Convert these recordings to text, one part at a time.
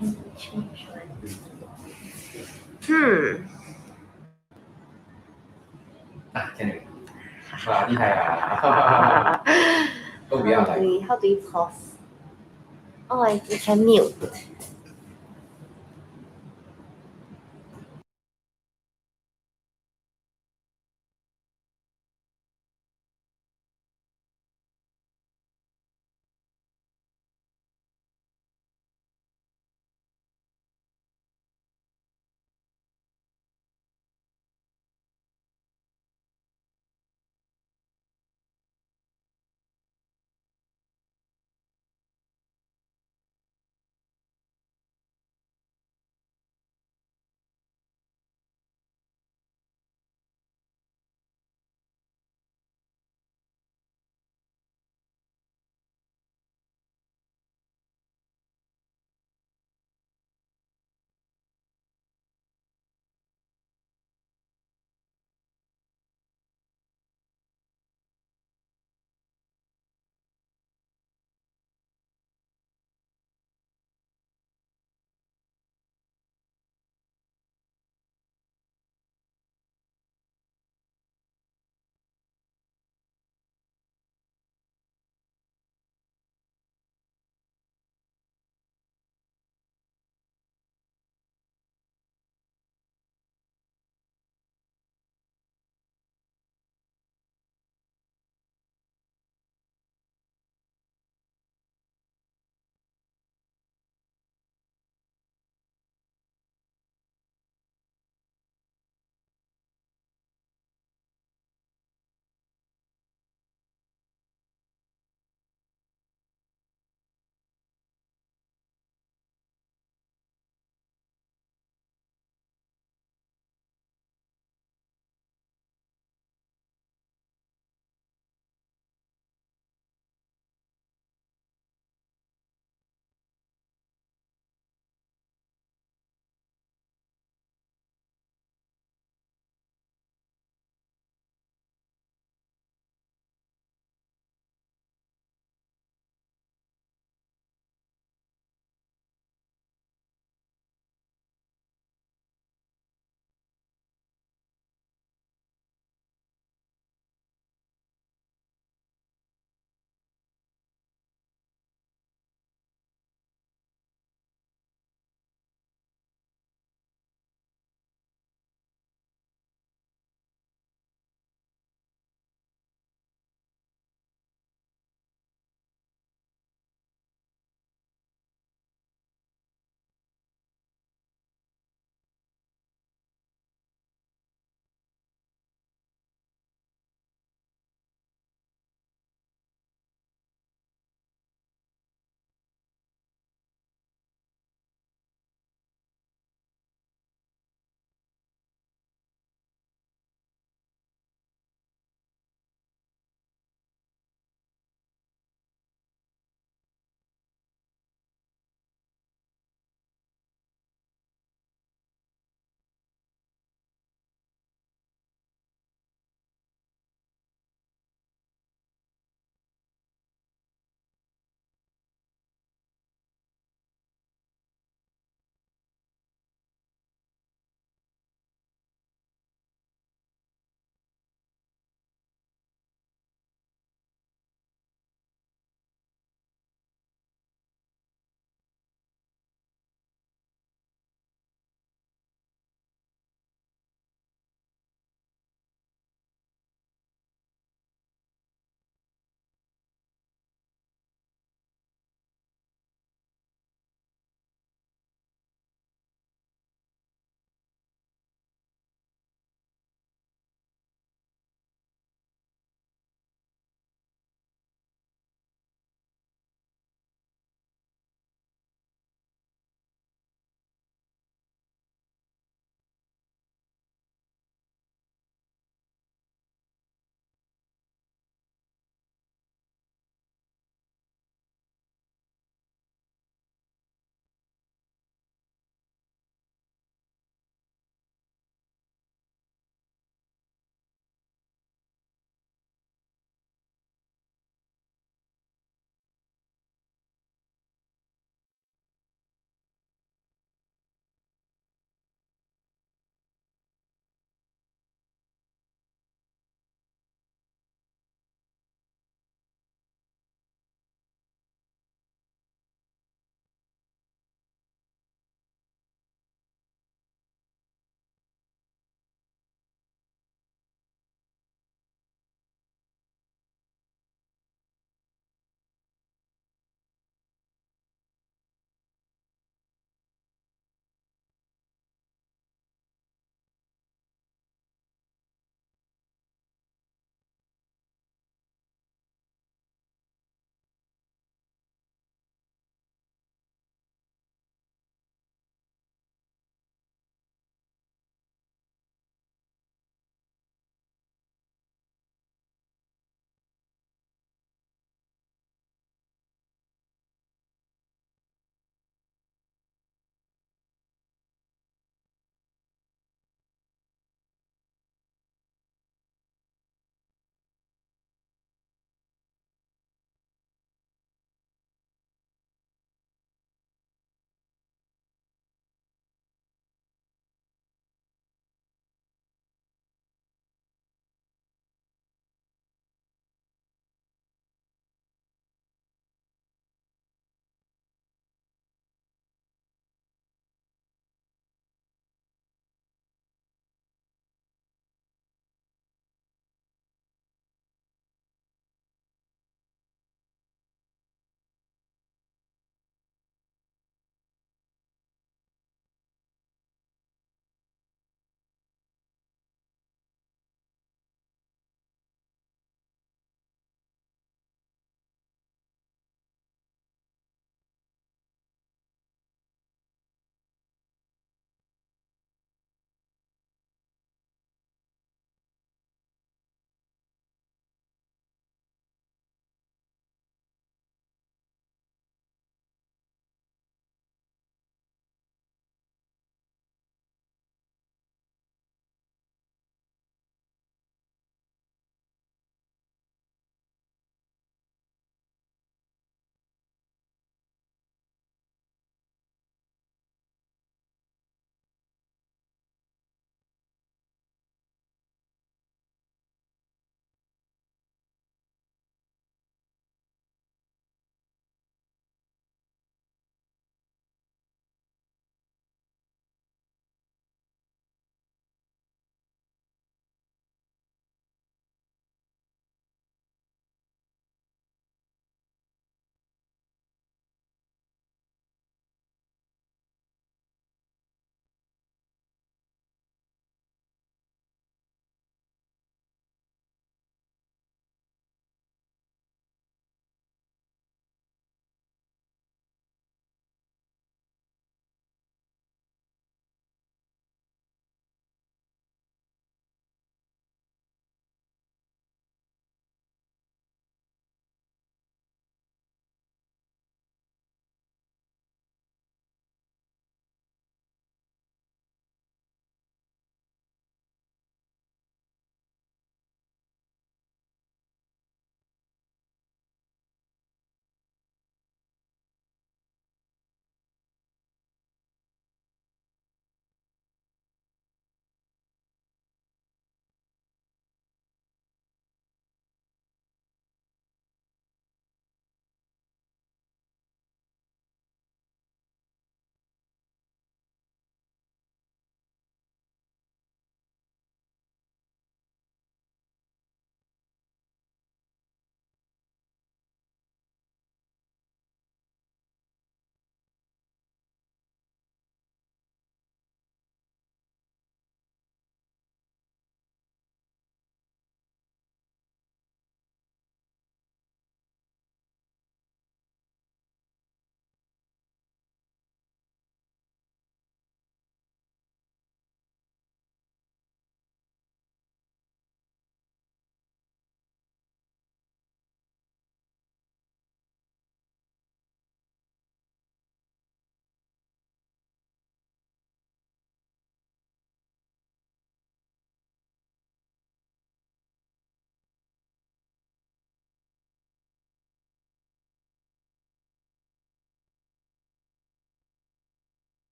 Change one. แค่นี้มาที่ไทยHow do you pause? Oh, you can mute.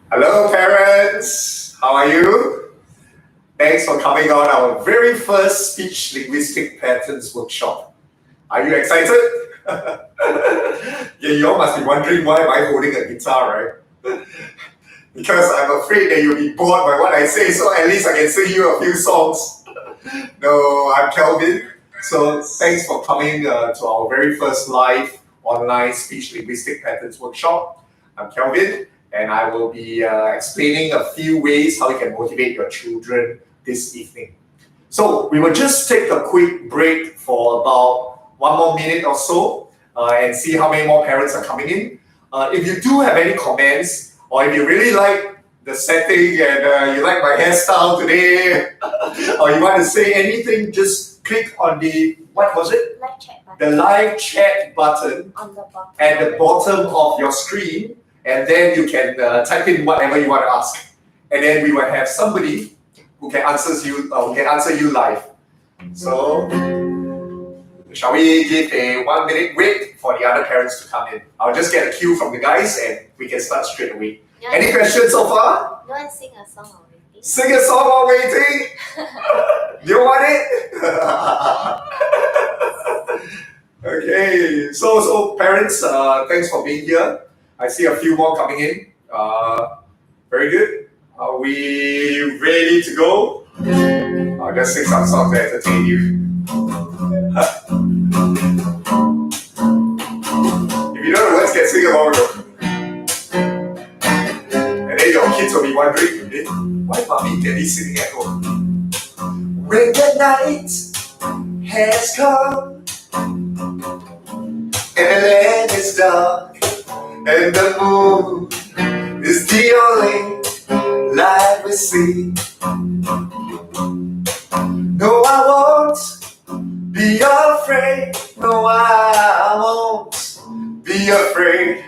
Hello parents, how are you? Thanks for coming on our very first speech linguistic patterns workshop. Are you excited? Yeah, you all must be wondering why am I holding a guitar, right? Because I'm afraid that you'll be bored by what I say, so at least I can sing you a few songs. No, I'm Kelvin. So thanks for coming to our very first live online speech linguistic patterns workshop. I'm Kelvin, and I will be explaining a few ways how you can motivate your children this evening. So we will just take a quick break for about 1 more minute or so and see how many more parents are coming in. If you do have any comments, or if you really like the setting and you like my hairstyle today, or you want to say anything, just click on the, what was it? Live chat button. The live chat button On the bottom. at the bottom of your screen, and then you can type in whatever you want to ask. And then we will have somebody who can answer you live. So, shall we give a 1 minute wait for the other parents to come in? I'll just get a cue from the guys and we can start straight away. Any questions so far? You want to sing a song already? Sing a song while waiting? You want it? Okay, so parents, thanks for being here. I see a few more coming in. Very good. Are we ready to go? I'll just sing some songs to entertain you. If you know the words, can sing along with them. And then your kids will be wondering, eh, why mommy can be singing at home? When the night has come and the land is dark and the moon is the only light we see. No, I won't be afraid. No, I won't be afraid.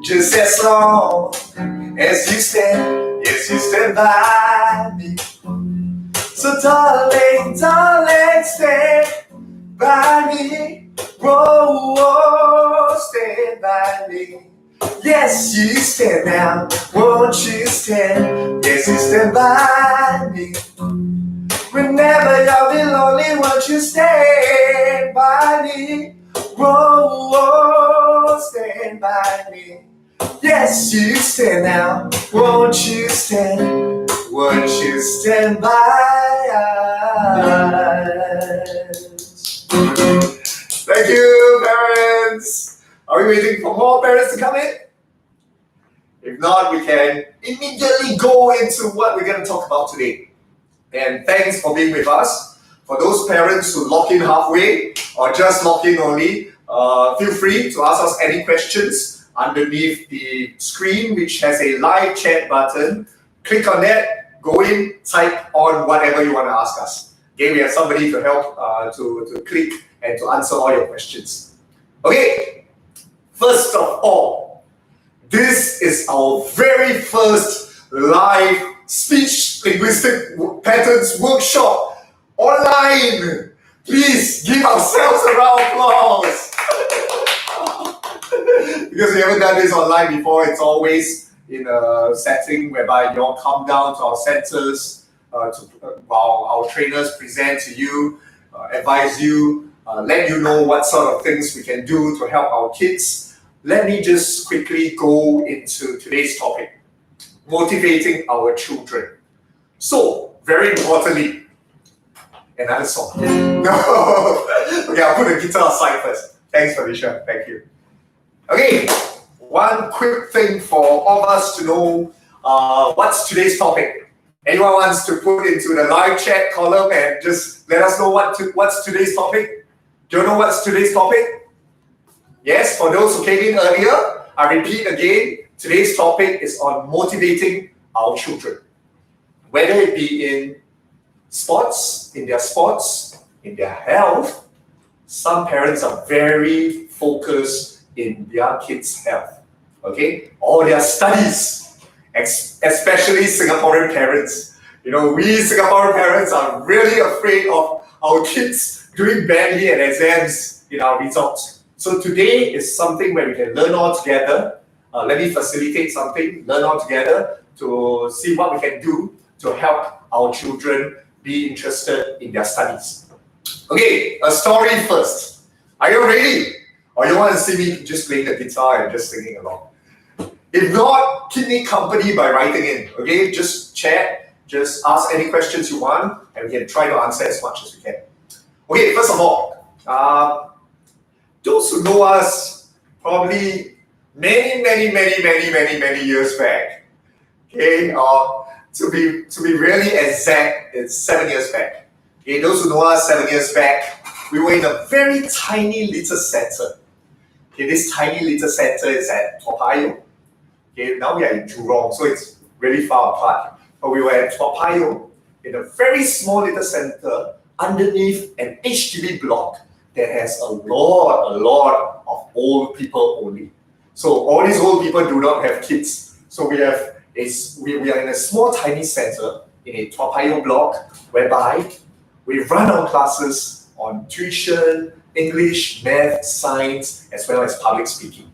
Just as long as you stand, yes, you stand by me. So darling, darling, stand by me. Whoa, whoa, stand by me. Yes, you stand now, won't you stand? Yes, you stand by me. Whenever you'll be lonely, won't you stand by me? Whoa, whoa, stand by me. Yes, you stand now, won't you stand? Won't you stand by us? Thank you, parents. Are we waiting for more parents to come in? If not, we can immediately go into what we're going to talk about today. And thanks for being with us. For those parents who lock in halfway or just lock in only, feel free to ask us any questions underneath the screen, which has a live chat button. Click on that, go in, type on whatever you want to ask us. Okay, we have somebody to help to click and to answer all your questions. Okay, first of all, this is our very first live speech linguistic patterns workshop online. Please give ourselves a round of applause. Because we haven't done this online before, it's in a setting whereby you all come down to our centers while our trainers present to you, advise you, let you know what sort of things we can do to help our kids. Let me just quickly go into today's topic, motivating our children. So, very importantly, another song. No. Okay, I'll put the guitar aside first. Thanks, Felicia. Thank you. Okay, one quick thing for all of us to know, what's today's topic? Anyone wants to put into the live chat column and just let us know what's today's topic? Do you know what's today's topic? Yes, for those who came in earlier, I repeat again, today's topic is on motivating our children. Whether it be in sports, in their health, some parents are very focused in their kids' health, okay? Or their studies, especially Singaporean parents. You know, we Singaporean parents are really afraid of our kids doing badly at exams in our results. So today is something where we can learn all together let me facilitate something, learn all together to see what we can do to help our children be interested in their studies. Okay, a story first. Are you ready? Or you want to see me just playing the guitar and just singing along? If not, keep me company by writing in. Okay, just chat, just ask any questions you want, and we can try to answer as much as we can. Okay, first of all, those who know us probably many years back. Okay, to be really exact, it's 7 years back. Okay, those who know us 7 years back, we were in a very tiny little center. Okay, this tiny little center is at Toa Payoh. Okay, now we are in Jurong, so it's really far apart. But we were at Toa Payoh in a very small little center underneath an HDB block that has a lot of old people only. So all these old people do not have kids. So we are in a small tiny center in a Toa Payoh block whereby we run our classes on tuition, English, math, science, as well as public speaking.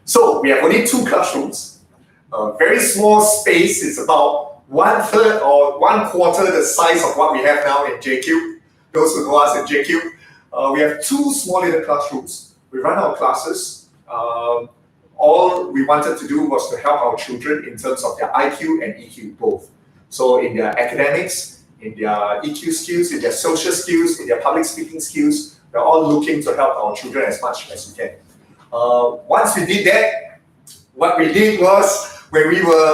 So we have only 2 classrooms, a very small space. It's about 1/3 or 1/4 the size of what we have now in JQ. Those who know us in JQ, we have 2 small little classrooms. We run our classes. All we wanted to do was to help our children in terms of their IQ and EQ both. So in their academics, in their EQ skills, in their social skills, in their public speaking skills, we're all looking to help our children as much as we can. Once we did that, what we did was when we were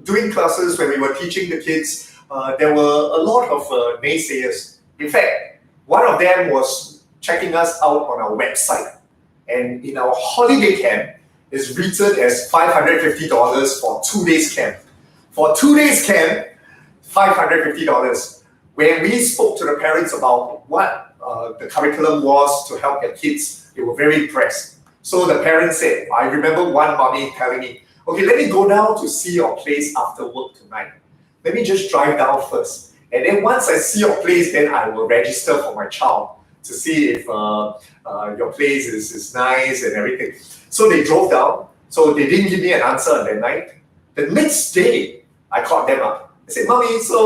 doing classes, when we were teaching the kids, there were a lot of naysayers. In fact, one of them was checking us out on our website. And in our holiday camp, it's written as $550 for 2 days camp. For 2 days camp, $550. When we spoke to the parents about what the curriculum was to help their kids, they were very impressed. So the parents said, I remember one mommy telling me, okay, let me go down to see your place after work tonight. Let me just drive down first. And then once I see your place, then I will register for my child to see if your place is nice and everything. So they drove down. So they didn't give me an answer on that night. The next day, I called them up. I said, Mommy, so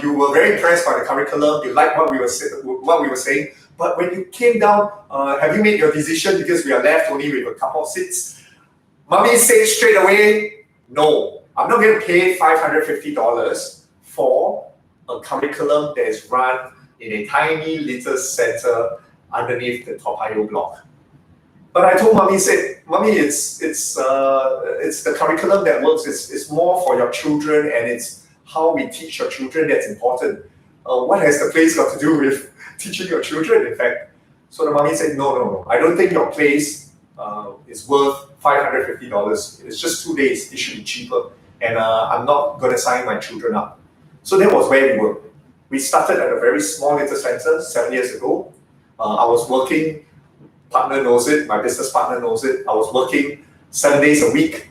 you were very impressed by the curriculum. You liked what we were saying. But when you came down, have you made your decision because we are left only with a couple of seats? Mommy said straight away, no, I'm not going to pay $550 for a curriculum that is run in a tiny little center underneath the Toa Payoh block. But I told Mommy, Mommy, it's the curriculum that works. It's more for your children, and it's how we teach your children that's important. What has the place got to do with teaching your children, in fact? So the mommy said, no, I don't think your place is worth $550. It's just 2 days. It should be cheaper. And I'm not going to sign my children up. So that was where we were. We started at a very small little center 7 years ago. I was working, partner knows it, my business partner knows it. I was working 7 days a week.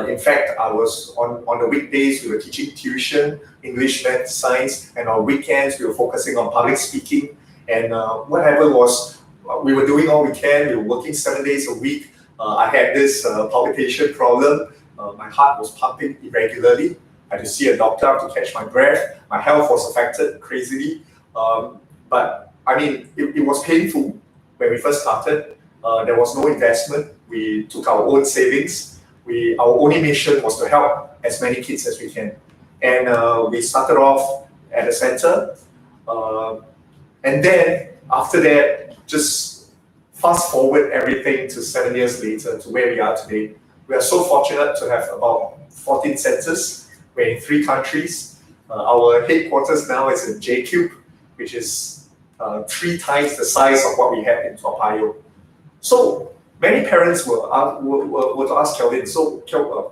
In fact, I was on the weekdays, we were teaching tuition, English, math, science, and on weekends, we were focusing on public speaking. And what happened was, we were doing all we can, we were working 7 days a week. I had this palpitation problem. My heart was pumping irregularly. I had to see a doctor to catch my breath. My health was affected crazily. But I mean, it was painful when we first started. There was no investment. We took our own savings. Our only mission was to help as many kids as we can. And we started off at a center. And then after that, just fast forward everything to 7 years later to where we are today. We are so fortunate to have about 14 centers. We're in 3 countries. Our headquarters now is in JQ, which is 3 times the size of what we had in Toa Payoh. So many parents were to ask Kelvin,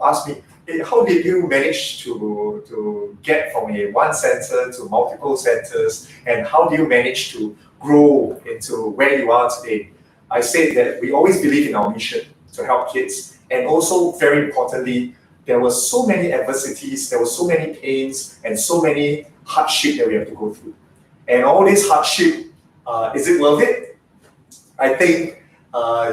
asked me, hey, how did you manage to get from one center to multiple centers, and how do you manage to grow into where you are today? I said that we always believe in our mission to help kids, and also very importantly, there were so many adversities, there were so many pains, and so many hardship that we have to go through. And all this hardship, is it worth it? I think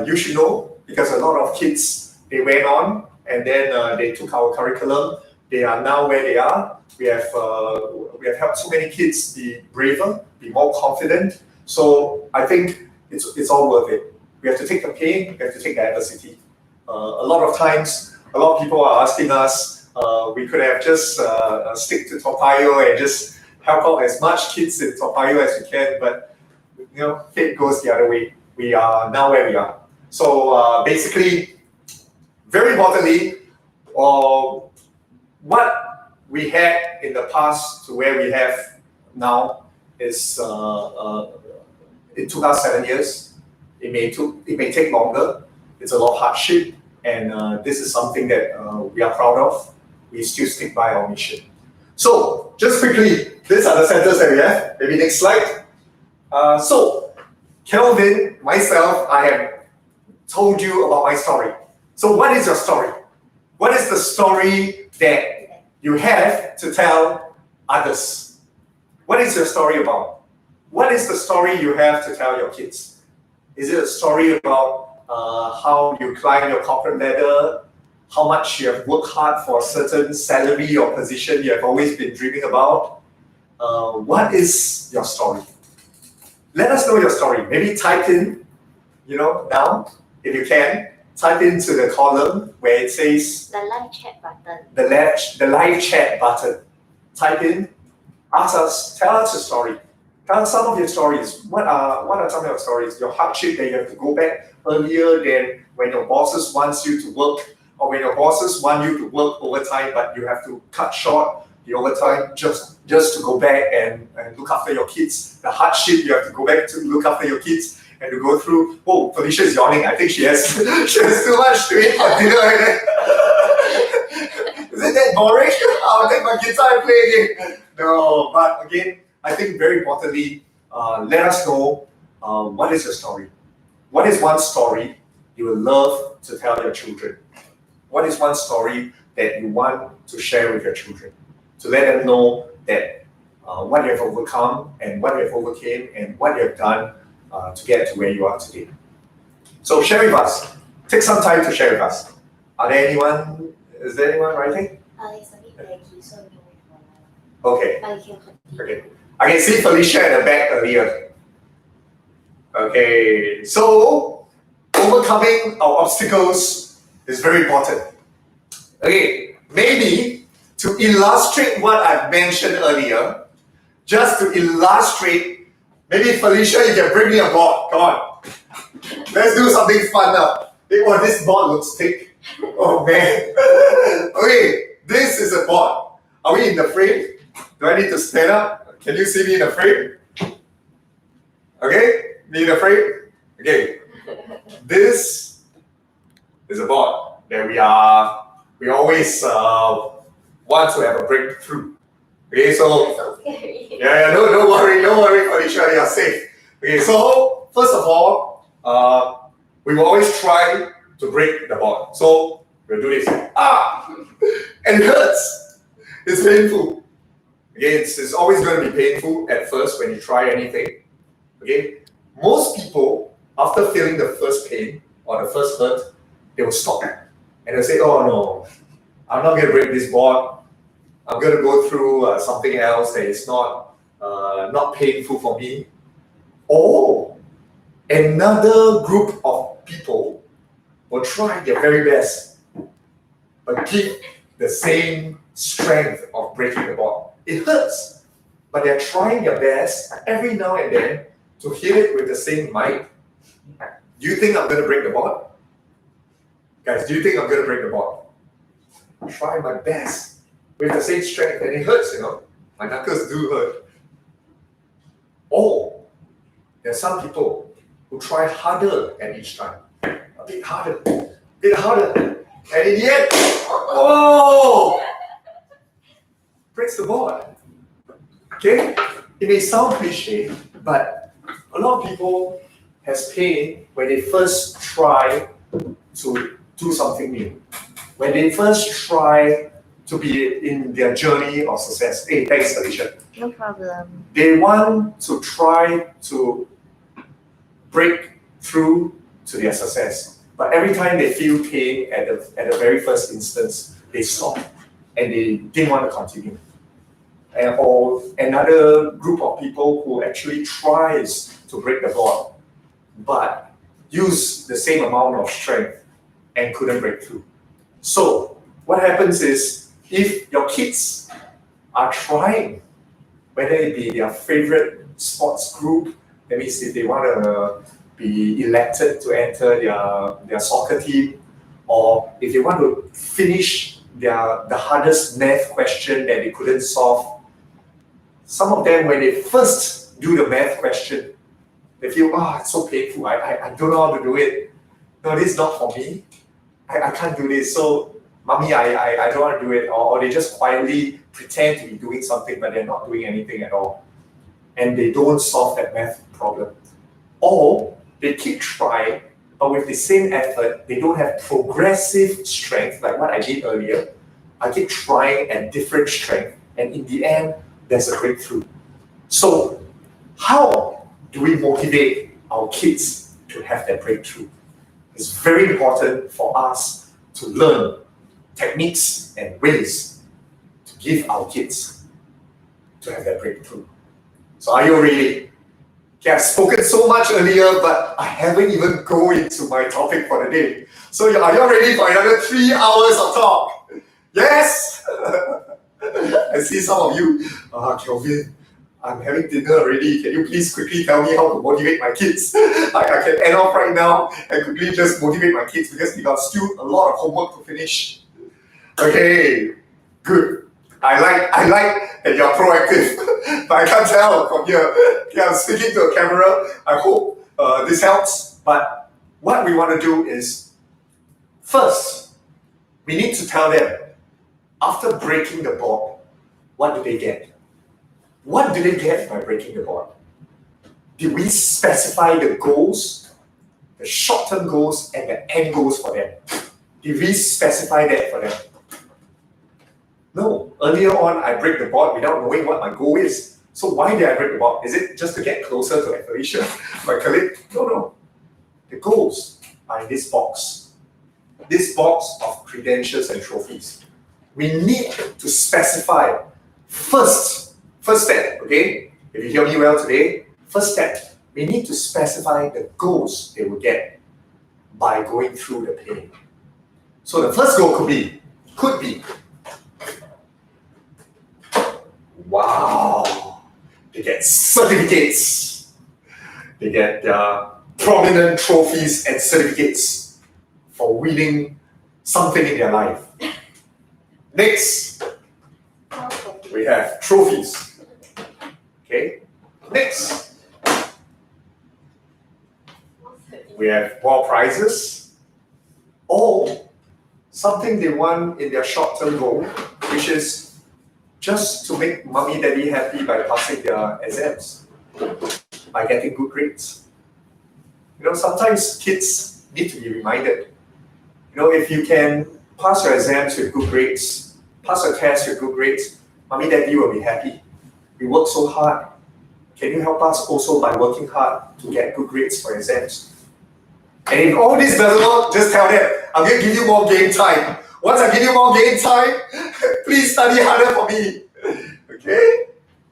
you should know, because a lot of kids they went on, and then they took our curriculum. They are now where they are. We have helped so many kids be braver, be more confident. So I think it's all worth it. We have to take the pain, we have to take the adversity. A lot of times, a lot of people are asking us, we could have just stick to Toa Payoh and just help out as much kids in Toa Payoh as we can, but fate goes the other way. We are now where we are. So basically, very importantly, what we had in the past to where we have now is it took us 7 years. It may take longer. It's a lot of hardship, and this is something that we are proud of. We still stick by our mission. So just quickly, these are the centers that we have. Maybe next slide. So Kelvin, myself, I have told you about my story. So what is your story? What is the story that you have to tell others? What is your story about? What is the story you have to tell your kids? Is it a story about how you climb your corporate ladder, how much you have worked hard for a certain salary or position you have always been dreaming about? What is your story? Let us know your story. Maybe type in, now, if you can, type into the column where it says The live chat button. the live chat button. Type in, ask us, tell us a story. Tell us some of your stories. What are some of your stories? Your hardship that you have to go back earlier than when your bosses wants you to work, or when your bosses want you to work overtime, but you have to cut short the overtime just to go back and look after your kids. The hardship you have to go back to look after your kids and to go through. Oh, Felicia is yawning. I think she has too much to eat for dinner. Isn't that boring? I'll take my guitar and play again. No, but again, I think very importantly, let us know what is your story. What is one story you would love to tell your children? What is one story that you want to share with your children? To let them know that what you have overcome and what you have overcame and what you have done to get to where you are today. So share with us. Take some time to share with us. Is there anyone writing? It's a bit laggy, so we wait for a while. Okay. But you can continue. Okay. I can see Felicia at the back earlier. Okay. So overcoming our obstacles is very important. Okay. Maybe to illustrate what I've mentioned earlier, just to illustrate, maybe Felicia, you can bring me a board. Come on. Let's do something fun now. Oh, this board looks thick. Oh man. Okay, this is a board. Are we in the frame? Do I need to stand up? Can you see me in the frame? Okay, me in the frame? Okay. This is a board that we always want to have a breakthrough. Okay, so So scary. yeah, don't worry, Felicia, you're safe. Okay, so first of all, we will always try to break the board. So we'll do this. And it hurts. It's painful. Okay, it's always going to be painful at first when you try anything. Okay, most people after feeling the first pain or the first hurt, they will stop and they'll say, "Oh no, I'm not going to break this board. I'm going to go through something else that is not painful for me." Or another group of people will try their very best, but keep the same strength of breaking the board. It hurts, but they're trying their best every now and then to hit it with the same might. Do you think I'm going to break the board? Guys, do you think I'm going to break the board? I try my best with the same strength, and it hurts, My knuckles do hurt. Or there are some people who try harder at each time. A bit harder. And in the end, breaks the board. Okay? It may sound cliche, but a lot of people has pain when they first try to do something new. When they first try to be in their journey of success. Hey, thanks, Alicia. No problem. They want to try to break through to their success. But every time they feel pain at the very first instance, they stop and they didn't want to continue. Or another group of people who actually tries to break the board, but use the same amount of strength and couldn't break through. So what happens is, if your kids are trying, whether it be their favorite sports group, that means if they want to be elected to enter their soccer team, or if they want to finish the hardest math question that they couldn't solve, some of them, when they first do the math question, they feel, it's so painful, I don't know how to do it. No, this is not for me. I can't do this. So, mommy, I don't want to do it. Or they just quietly pretend to be doing something, but they're not doing anything at all. And they don't solve that math problem. Or they keep trying, but with the same effort, they don't have progressive strength, like what I did earlier. I keep trying at different strength, and in the end, there's a breakthrough. So, how do we motivate our kids to have that breakthrough? It's very important for us to learn techniques and ways to give our kids to have that breakthrough. So are you ready? Okay, I've spoken so much earlier, but I haven't even go into my topic for the day. So are you ready for another 3 hours of talk? Yes? I see some of you. Kelvin, I'm having dinner already. Can you please quickly tell me how to motivate my kids? I can end off right now and quickly just motivate my kids because they got still a lot of homework to finish. Okay, good. I like that you're proactive, but I can't tell from here. Okay, I'm speaking to a camera. I hope this helps. But what we want to do is, first, we need to tell them, after breaking the board, what do they get? What do they get by breaking the board? Did we specify the goals, the short-term goals and the end goals for them? Did we specify that for them? No. Earlier on, I break the board without knowing what my goal is. So why did I break the board? Is it just to get closer to affiliation, my colleague? No. The goals are in this box. This box of credentials and trophies. We need to specify first step, okay? If you hear me well today, first step, we need to specify the goals they will get by going through the pain. So the first goal could be, wow, they get certificates. They get prominent trophies and certificates for winning something in their life. Next, we have trophies. Okay, next, we have more prizes, or something they want in their short-term goal, which is just to make mommy, daddy happy by passing their exams, by getting good grades. Sometimes kids need to be reminded. If you can pass your exams with good grades, pass your tests with good grades, mommy, daddy will be happy. We work so hard. Can you help us also by working hard to get good grades for exams? And if all this doesn't work, just tell them, I'm going to give you more game time. Once I give you more game time, please study harder for me. Okay?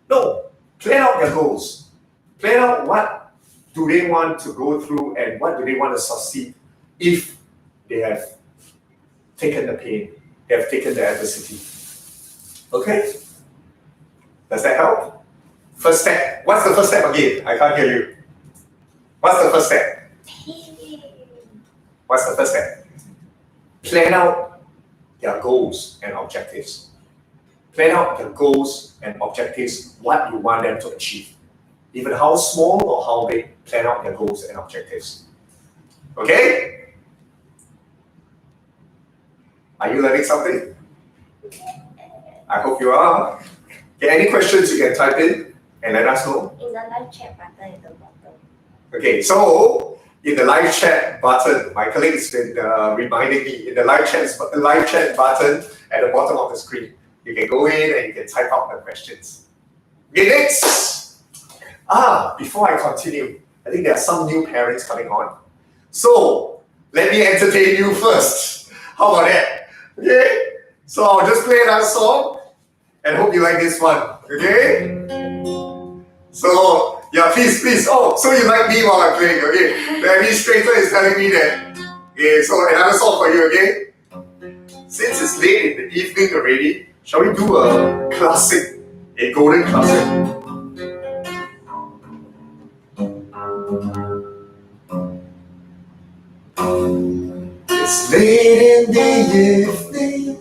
No. Plan out their goals. Plan out what do they want to go through and what do they want to succeed if they have taken the pain, they have taken the adversity. Okay? Does that help? First step. What's the first step again? I can't hear you. What's the first step? What's the first step? Plan out their goals and objectives. Plan out their goals and objectives, what you want them to achieve. Even how small or how big, plan out their goals and objectives. Okay? Are you learning something? I hope you are. Okay, any questions you can type in and let us know. In the live chat button at the bottom. Okay, so in the live chat button, my colleague has been reminding me, in the live chat button at the bottom of the screen, you can go in and you can type out the questions. Okay, next. Before I continue, I think there are some new parents coming on. So, let me entertain you first. How about that? Okay? So I'll just play another song and hope you like this one. Okay? So, yeah, please. Oh, so you like me while I'm playing, okay? The administrator is telling me that. Okay, so another song for you, okay? Since it's late in the evening already, shall we do a classic, a golden classic? It's late in the evening.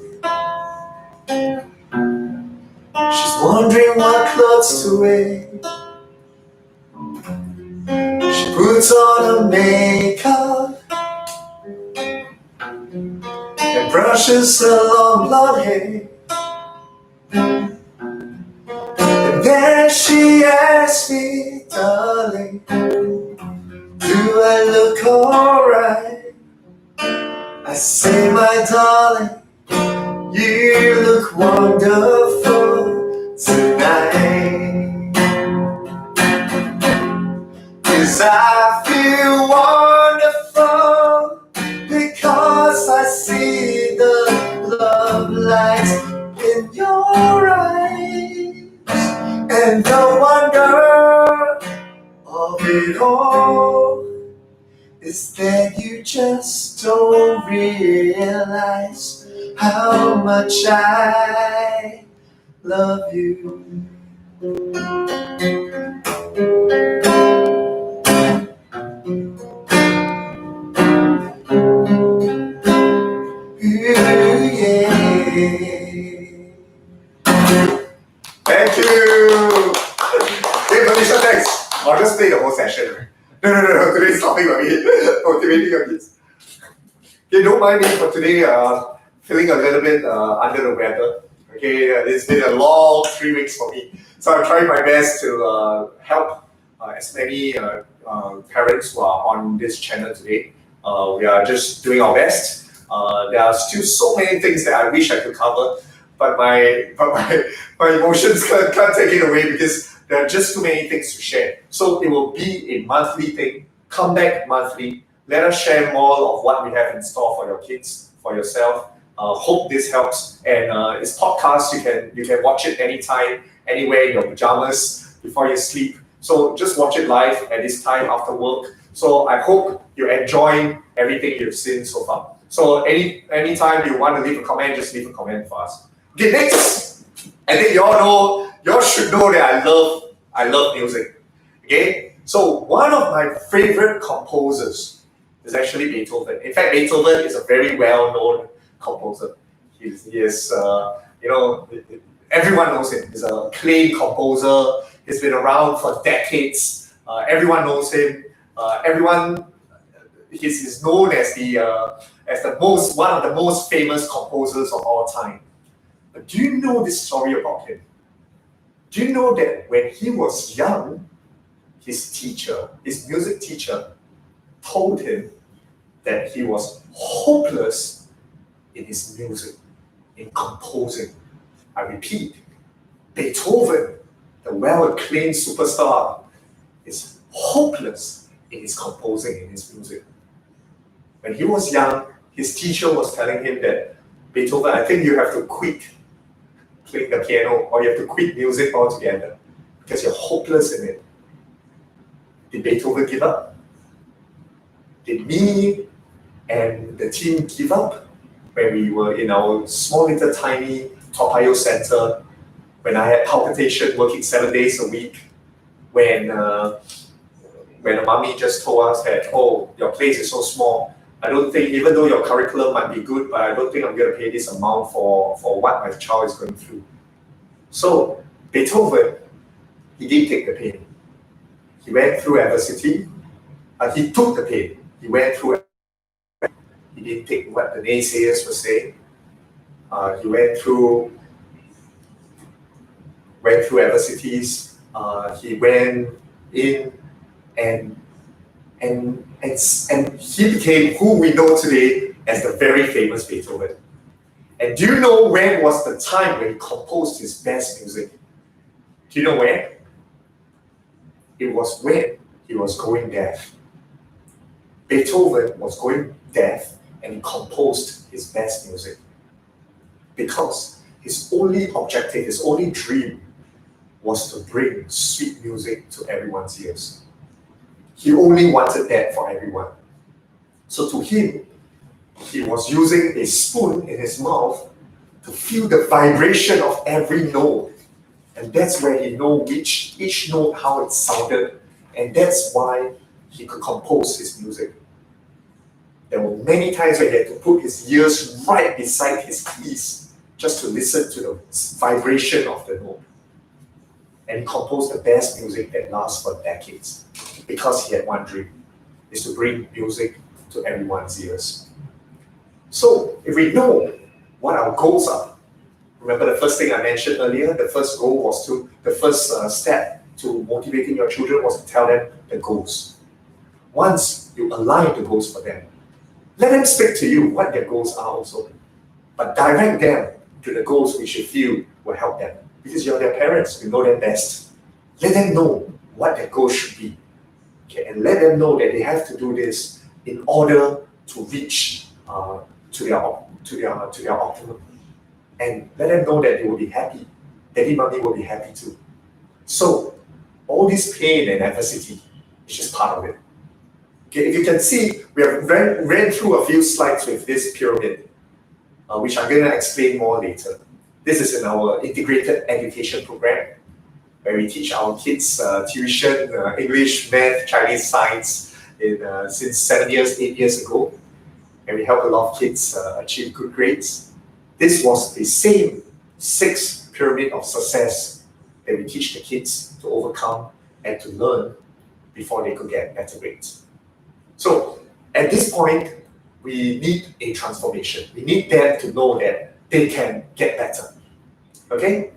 She's wondering what clothes to wear. She puts on her makeup and brushes her long blonde hair. And then she asks me, darling, do I look alright? I say, my darling, you look wonderful tonight. 'Cause I feel wonderful because I see the love light in your eyes. And the wonder of it all is that you just don't realize how much I love you. Ooh, yeah. Thank you. Hey, Felicia, thanks. I'll just play the whole session. No. Today's topic will be motivating your kids. Okay, don't mind me for today. Feeling a little bit under the weather. Okay, it's been a long 3 weeks for me, so I'm trying my best to help as many parents who are on this channel today. We are just doing our best. There are still so many things that I wish I could cover, but my emotions can't take it away because there are just too many things to share. So it will be a monthly thing. Come back monthly. Let us share more of what we have in store for your kids, for yourself. Hope this helps. And it's podcast. You can watch it anytime, anywhere in your pajamas before you sleep. So just watch it live at this time after work. So I hope you're enjoying everything you've seen so far. So anytime you want to leave a comment, just leave a comment for us. Okay, next. I think y'all should know that I love music. Okay? So one of my favorite composers is actually Beethoven. In fact, Beethoven is a very well-known composer. He is everyone knows him. He's an acclaimed composer. He's been around for decades. Everyone knows him. He's known as one of the most famous composers of all time. But do you know this story about him? Do you know that when he was young, his music teacher, told him that he was hopeless in his music, in composing? I repeat, Beethoven, the well-acclaimed superstar, is hopeless in his composing, in his music. When he was young, his teacher was telling him that, Beethoven, I think you have to quit playing the piano, or you have to quit music altogether because you're hopeless in it. Did Beethoven give up? Did me and the team give up when we were in our small little tiny Toa Payoh center, when I had palpitation working 7 days a week, when the mommy just told us that, oh, your place is so small, I don't think, even though your curriculum might be good, but I don't think I'm going to pay this amount for what my child is going through. So Beethoven, he didn't take the pain. He went through adversity. He took the pain. He went through. He didn't take what the naysayers were saying. He went through adversities. He went in and he became who we know today as the very famous Beethoven. And do you know when was the time when he composed his best music? Do you know when? It was when he was going deaf. Beethoven was going deaf and he composed his best music. Because his only objective, his only dream was to bring sweet music to everyone's ears. He only wanted that for everyone. So to him, he was using a spoon in his mouth to feel the vibration of every note. And that's where he knew each note, how it sounded. And that's why he could compose his music. There were many times where he had to put his ears right beside his keys just to listen to the vibration of the note. And he composed the best music that lasts for decades because he had one dream, is to bring music to everyone's ears. So if we know what our goals are, remember the first thing I mentioned earlier, the first goal was the first step to motivating your children was to tell them the goals. Once you align the goals for them, let them speak to you what their goals are also. But direct them to the goals which you feel will help them. Because you're their parents, you know them best. Let them know what their goals should be. Okay, and let them know that they have to do this in order to reach to their optimum. And let them know that they will be happy. Daddy, mommy will be happy too. So all this pain and adversity is just part of it. Okay, if you can see, we have ran through a few slides with this pyramid, which I'm going to explain more later. This is in our integrated education program, where we teach our kids tuition, English, math, Chinese, science since 8 years ago. And we help a lot of kids achieve good grades. This was the same 6 pyramid of success that we teach the kids to overcome and to learn before they could get better grades. So at this point, we need a transformation. We need them to know that they can get better. Okay?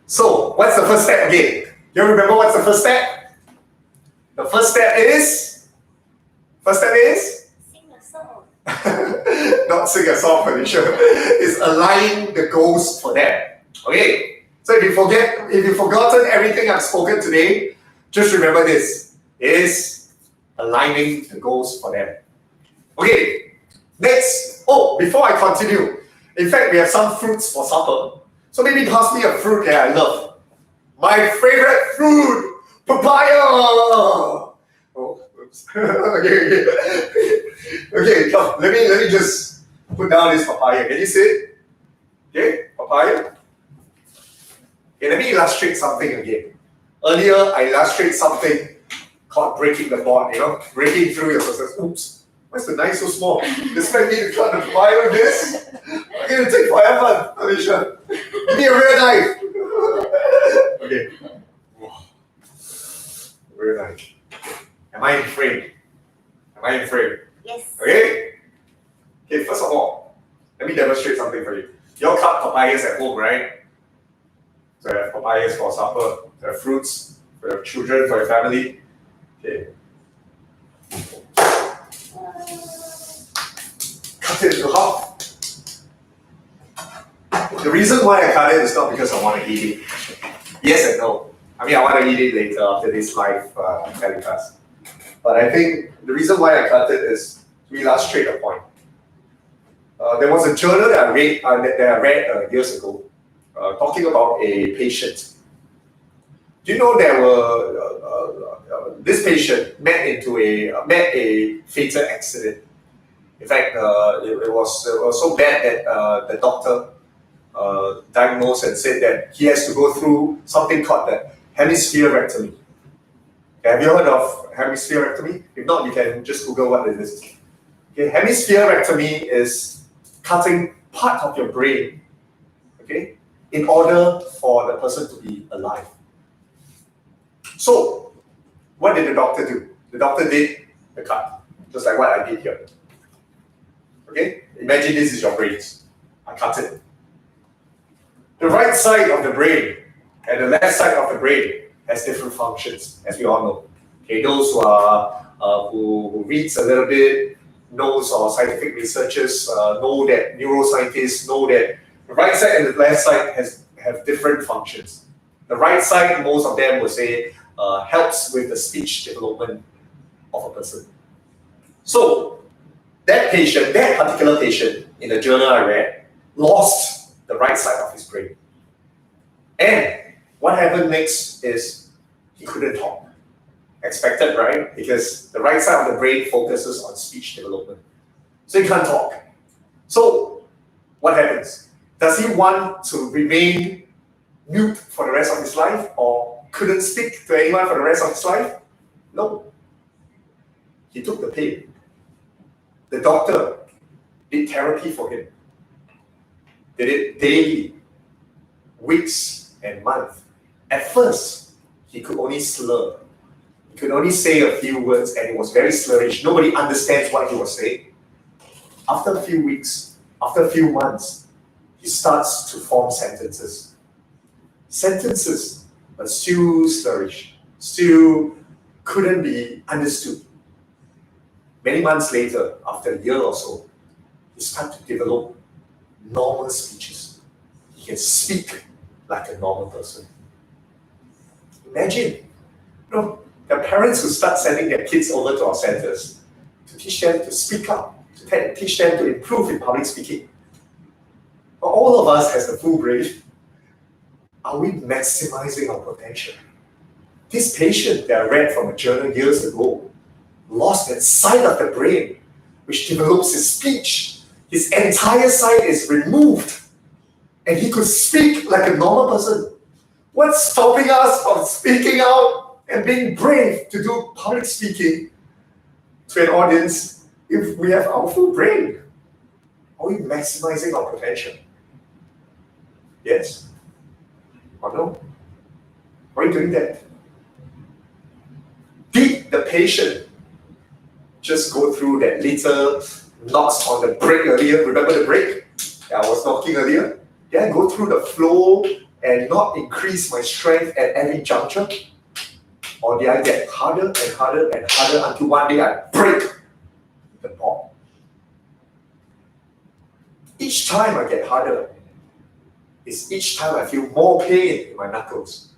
So what's the first step again? You remember what's the first step? The first step is? Sing a song. Not sing a song, Felicia. It's aligning the goals for them. Okay? So if you've forgotten everything I've spoken today, just remember this is aligning the goals for them. Okay, next. Oh, before I continue, in fact, we have some fruits for supper. So maybe pass me a fruit that I love. My favorite fruit, papaya. Oh, oops. Okay. Okay, come. Let me just put down this papaya. Can you see it? Okay, papaya. Okay, let me illustrate something again. Earlier, I illustrated something called breaking the bond, breaking through your success. Oops, why is the knife so small? Expect me to cut the papaya with this? I'm going to take forever, Alicia. Give me a real knife. Okay. Real knife. Am I in frame? Yes. Okay? Okay, first of all, let me demonstrate something for you. You all cut papayas at home, right? So you have papayas for supper, you have fruits for your children, for your family. Okay. Cut it into half. The reason why I cut it is not because I want to eat it. Yes and no. I mean, I want to eat it later after this live telecast. But I think the reason why I cut it is to illustrate a point. There was a journal that I read years ago, talking about a patient. Do you know there were this patient met a fatal accident? In fact, it was so bad that the doctor diagnosed and said that he has to go through something called the HEMISPHERECTOmy. Have you heard of HEMISPHERECTOmy? If not, you can just Google what it is. Okay, HEMISPHERECTOmy is cutting part of your brain, okay, in order for the person to be alive. So, what did the doctor do? The doctor did the cut, just like what I did here. Okay, imagine this is your brain. I cut it. The right side of the brain and the left side of the brain has different functions, as we all know. Okay, those who are who reads a little bit, knows, or scientific researchers know that neuroscientists know that the right side and the left side have different functions. The right side, most of them will say, helps with the speech development of a person. So that particular patient, in the journal I read, lost the right side of his brain. And what happened next is he couldn't talk. Expected, right? Because the right side of the brain focuses on speech development. So he can't talk. So what happens? Does he want to remain mute for the rest of his life, or couldn't speak to anyone for the rest of his life? No. He took the pain. The doctor did therapy for him. Did it daily, weeks and months. At first, he could only slur. He could only say a few words, and it was very slurrish. Nobody understands what he was saying. After a few weeks, after a few months, he starts to form sentences. Sentences, but still slurrish, still couldn't be understood. Many months later, after a year or so, he started to develop normal speeches. He can speak like a normal person. Imagine, the parents who start sending their kids over to our centers to teach them to speak up, to teach them to improve in public speaking. All of us has the full brain. Are we maximizing our potential? This patient that I read from a journal years ago lost that side of the brain which develops his speech. His entire side is removed, and he could speak like a normal person. What's stopping us from speaking out and being brave to do public speaking to an audience if we have our full brain? Are we maximizing our potential? Yes or no? Are we doing that? Did the patient just go through that little knocks on the brake earlier? Remember the brake that I was knocking earlier? Did I go through the flow and not increase my strength at every juncture? Or did I get harder and harder and harder until one day I break the board? Each time I get harder, is each time I feel more pain in my knuckles.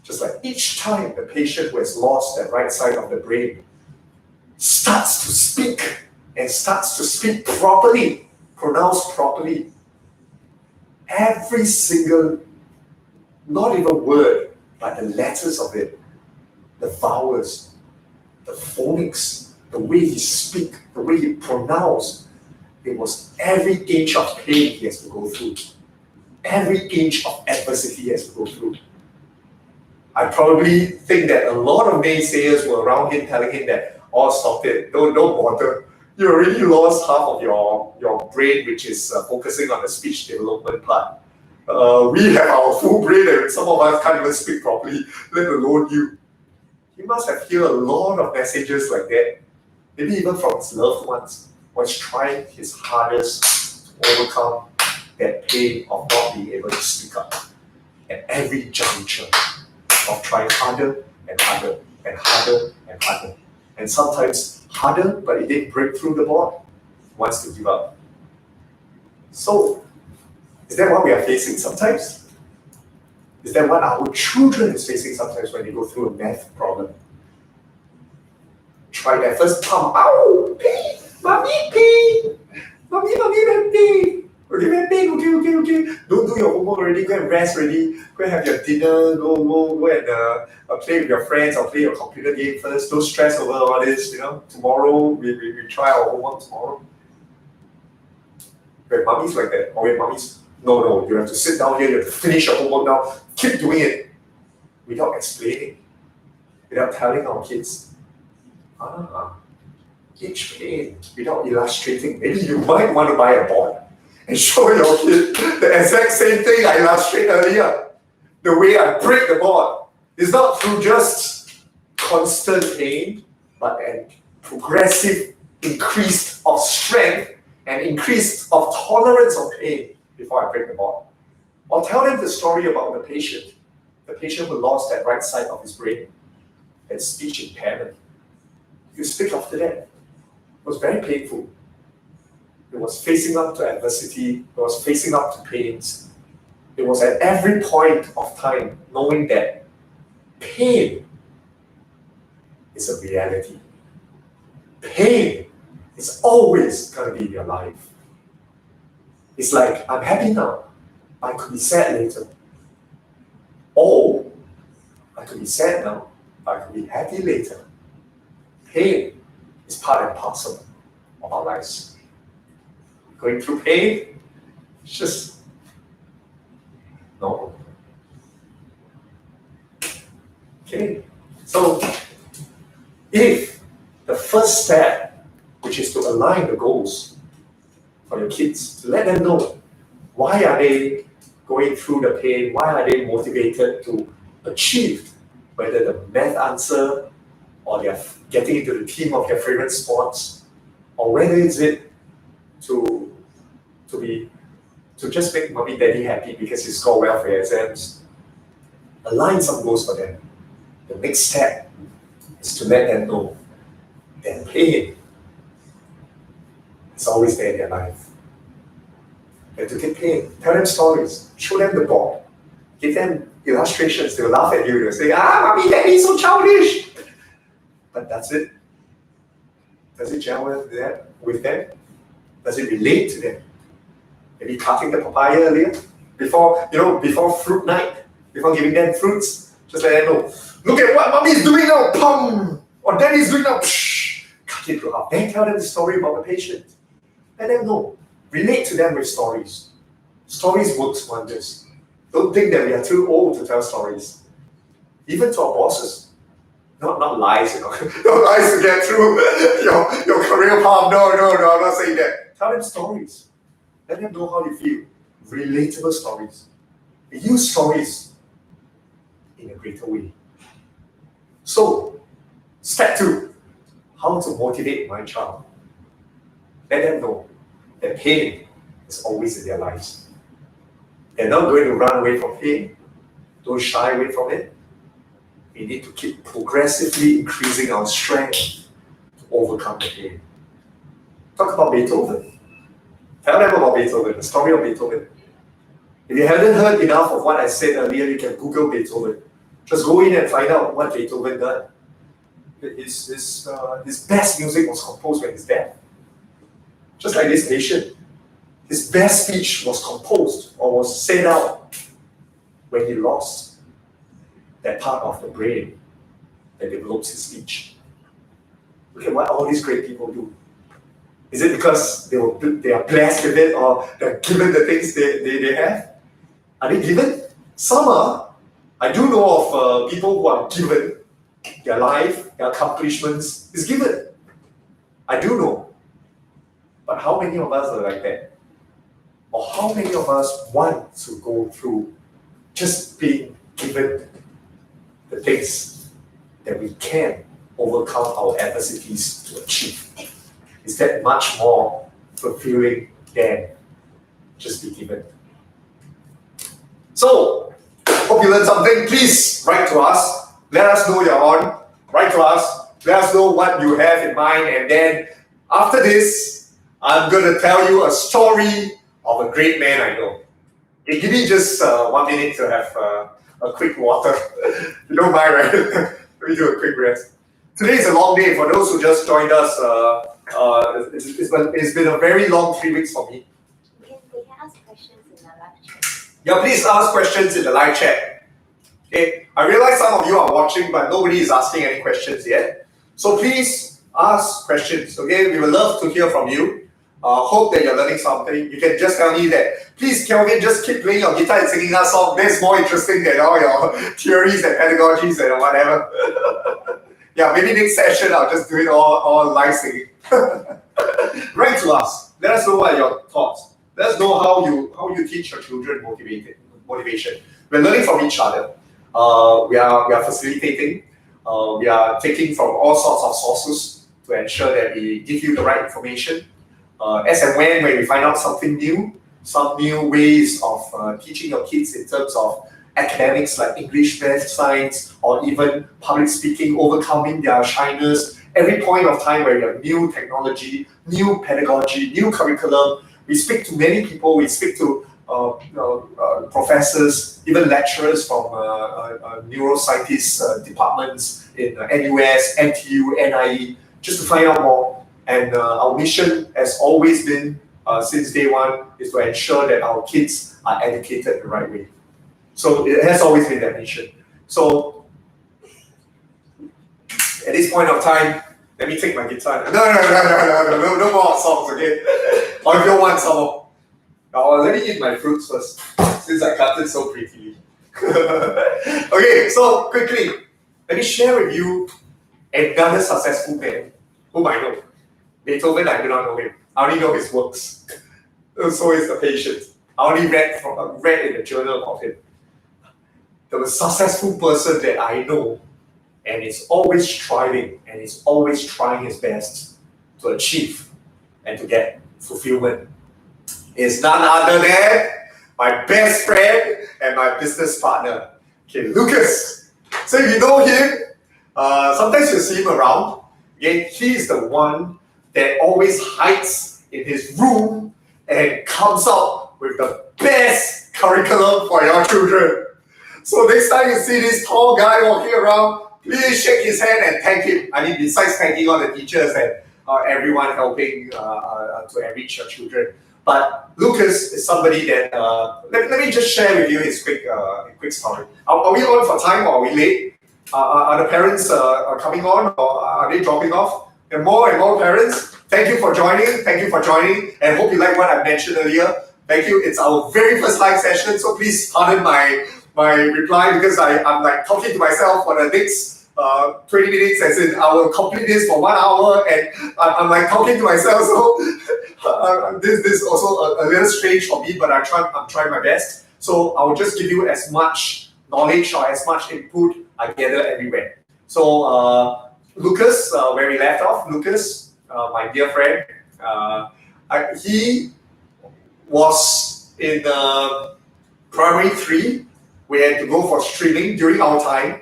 Just like each time the patient who has lost that right side of the brain starts to speak and starts to speak properly, pronounce properly. Every single, not even word, but the letters of it, the vowels, the phonics, the way he speaks, the way he pronounces, it was every inch of pain he has to go through. Every inch of adversity he has to go through. I probably think that a lot of naysayers were around him telling him that, oh, stop it, don't bother. You already lost half of your brain, which is focusing on the speech development part. We have our full brain and some of us can't even speak properly, let alone you. He must have heard a lot of messages like that, maybe even from his loved ones, was trying his hardest to overcome that pain of not being able to speak up. At every juncture of trying harder and harder and harder and harder. And sometimes harder, but it didn't break through the board, wants to give up. So, is that what we are facing sometimes? Is that what our children is facing sometimes when they go through a math problem? Try that first pump, ow, pain, mommy, pain, mommy, pain. Okay, okay. Don't do your homework already, go and rest already, go and have your dinner, go and play with your friends or play your computer game first. Don't stress over all this, Tomorrow, we try our homework tomorrow. When mommy's like that, or when mommy's, no, you have to sit down here, you have to finish your homework now, keep doing it, without explaining, without telling our kids, each pain, without illustrating. Maybe you might want to buy a board and show your kid the exact same thing I illustrated earlier. The way I break the board is not through just constant pain, but a progressive increase of strength and increase of tolerance of pain before I break the board. Or tell them the story about the patient who lost that right side of his brain, that speech impairment. You speak after that. It was very painful. It was facing up to adversity. It was facing up to pains. It was at every point of time knowing that pain is a reality. Pain It's always going to be in your life. It's like, I'm happy now. I could be sad later. Or I could be sad now. I could be happy later. Pain is part and parcel of our lives. Going through pain, it's just normal. Okay, so if the first step, which is to align the goals for your kids, to let them know why are they going through the pain, why are they motivated to achieve whether the math answer or they're getting into the team of their favorite sports, or whether is it to just make mommy daddy happy because he scored well for your exams. Align some goals for them. The next step is to let them know that pain is always there in their life. They have to take pain. Tell them stories. Show them the board. Give them illustrations. They'll laugh at you. They'll say, mommy, daddy, so childish. But that's it. Does it gel with them? Does it relate to them? Maybe cutting the papaya earlier? Before fruit night, before giving them fruits, just let them know. Look at what mommy is doing now, pum! Or daddy's doing now, psh! Cut it to half. Then tell them the story about the patient. Let them know. Relate to them with stories. Stories works wonders. Don't think that we are too old to tell stories. Even to our bosses. Not lies, Not lies to get through your career path. No, I'm not saying that. Tell them stories. Let them know how you feel. Relatable stories. Use stories in a greater way. So, step 2, how to motivate my child. Let them know that pain is always in their lives. They're not going to run away from pain. Don't shy away from it. We need to keep progressively increasing our strength to overcome the pain. Talk about Beethoven. Tell them about Beethoven, the story of Beethoven. If you haven't heard enough of what I said earlier, you can Google Beethoven. Just go in and find out what Beethoven done. His best music was composed when he's dead. Just like this nation. His best speech was composed or was said out when he lost that part of the brain that develops his speech. Look at what all these great people do. Is it because they are blessed with it, or they're given the things they have? Are they given? Some are. I do know of people who are given. Their life, their accomplishments is given. I do know. But how many of us are like that? Or how many of us want to go through just being given the things that we can overcome our adversities to achieve? Is that much more fulfilling than just be given? So, hope you learned something. Please write to us. Let us know you're on. Write to us. Let us know what you have in mind. And then after this, I'm going to tell you a story of a great man I know. Okay, give me just 1 minute to have a quick water. You don't mind, right? Let me do a quick rest. Today is a long day. For those who just joined us, it's been a very long 3 weeks for me. We can ask questions in the live chat. Yeah, please ask questions in the live chat. Okay, I realize some of you are watching, but nobody is asking any questions yet. So please ask questions. Okay, we would love to hear from you. Hope that you're learning something. You can just tell me that, please, Kelvin, just keep playing your guitar and singing that song. That's more interesting than all your theories and pedagogies and whatever. Yeah, maybe next session I'll just do it all live singing. Write to us. Let us know what are your thoughts. Let us know how you teach your children motivation. We're learning from each other. We are facilitating. We are taking from all sorts of sources to ensure that we give you the right information. As and when we find out something new, some new ways of teaching your kids in terms of academics like English, math, science, or even public speaking, overcoming their shyness. Every point of time where we have new technology, new pedagogy, new curriculum, we speak to many people. We speak to professors, even lecturers from neuroscience departments in NUS, NTU, NIE, just to find out more. And our mission has always been, since day one, is to ensure that our kids are educated the right way. So it has always been that mission. So at this point of time, let me take my guitar. No more songs, okay? Or if you want some more. Let me eat my fruits first, since I cut it so prettily. Okay, so quickly, let me share with you another successful man whom I know. Beethoven, I do not know him. I only know his works. So is the patient. I only read in the journal of him. The successful person that I know and is always striving and is always trying his best to achieve and to get fulfillment is none other than my best friend and my business partner, okay, Lucas. So if you know him, sometimes you see him around. Okay, he is the one that always hides in his room and comes out with the best curriculum for your children. So next time you see this tall guy walking around, please shake his hand and thank him. I mean, besides thanking all the teachers and everyone helping to enrich your children. But Lucas is somebody that, let me just share with you his quick story. Are we on for time or are we late? Are the parents coming on or are they dropping off? And more parents, thank you for joining, and hope you like what I mentioned earlier. Thank you, it's our very first live session, so please pardon my reply because I'm like talking to myself for the next 20 minutes, as in I will complete this for 1 hour and I'm like talking to myself, so this is also a little strange for me, but I'm trying my best. So I will just give you as much knowledge or as much input I gather everywhere. So Lucas, where we left off, Lucas, my dear friend, he was in primary 3. We had to go for streaming during our time.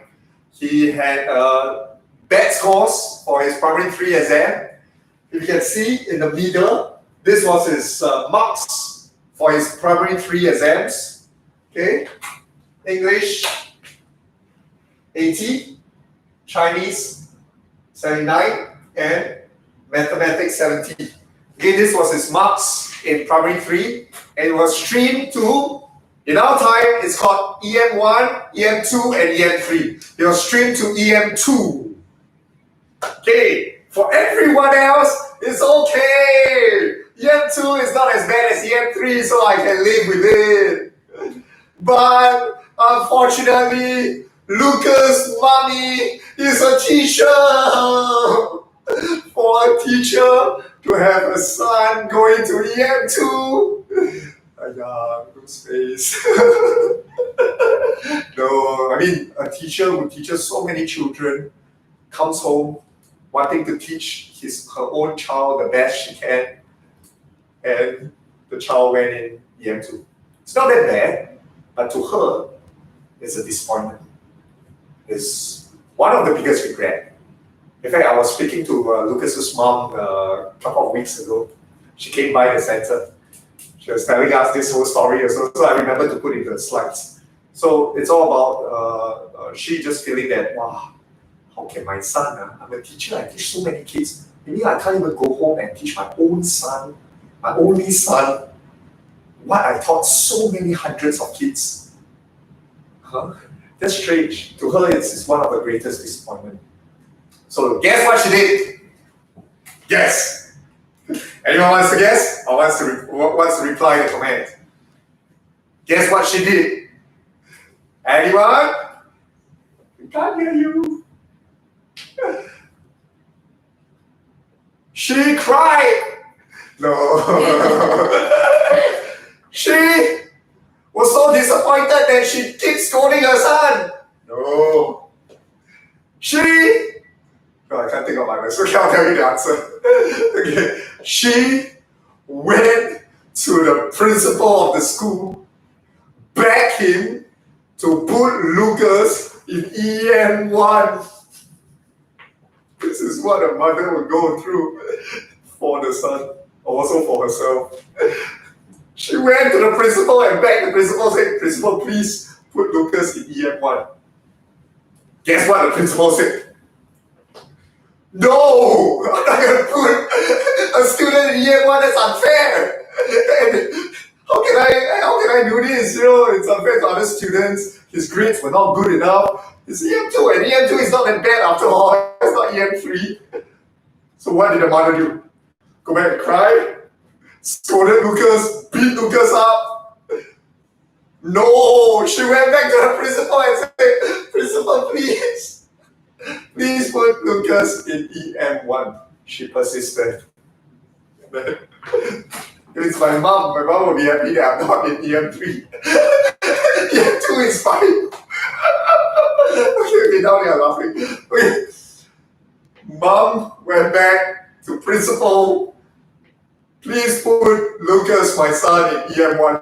He had bad scores for his primary 3 exam. If you can see in the middle, this was his marks for his primary 3 exams. Okay, English 80, Chinese 79, and mathematics 70. Okay, this was his marks in primary 3, and it was streamed to, in our time, it's called EM1, EM2, and EM3. It was streamed to EM2. Okay, for everyone else, it's okay. EM2 is not as bad as EM3, so I can live with it. But unfortunately, Lucas' mommy is a teacher. For a teacher to have a son going to EM2, lose face. No, I mean, a teacher who teaches so many children comes home wanting to teach her own child the best she can, and the child went in EM2. It's not that bad, but to her, it's a disappointment. It's one of the biggest regrets. In fact, I was speaking to Lucas's mom a couple of weeks ago. She came by the center. She was telling us this whole story, so I remember to put in the slides. So it's all about she just feeling that, wow, how can my son, I'm a teacher, I teach so many kids. Maybe I can't even go home and teach my own son, my only son, what I taught so many hundreds of kids. Huh? That's strange. To her, it's one of the greatest disappointment. So guess what she did? Guess. Anyone wants to guess or wants to reply in the comment? Guess what she did? Anyone? We can't hear you. She cried. No. She was so disappointed that she keeps scolding her son. No. I can't think of my words, so I'll tell you the answer. Okay. She went to the principal of the school, begged him to put Lucas in EM1. This is what a mother would go through for the son, also for herself. She went to the principal and begged the principal, said, "Principal, please put Lucas in EM1." Guess what the principal said? No, I'm not going to put a student in year one. That's unfair. And how can I do this? You know, it's unfair to other students. His grades were not good enough. It's EM2, and EM2 is not that bad after all. It's not EM3. So what did the mother do? Go back and cry? Scolded Lucas? Beat Lucas up? No, she went back to the principal and said, "Principal, please put Lucas in EM1. She persisted. It's my mom will be happy that I'm not in EM3. EM2 is fine. Okay, now they are laughing. Okay. Mom went back to principal. Please put Lucas, my son, in EM1.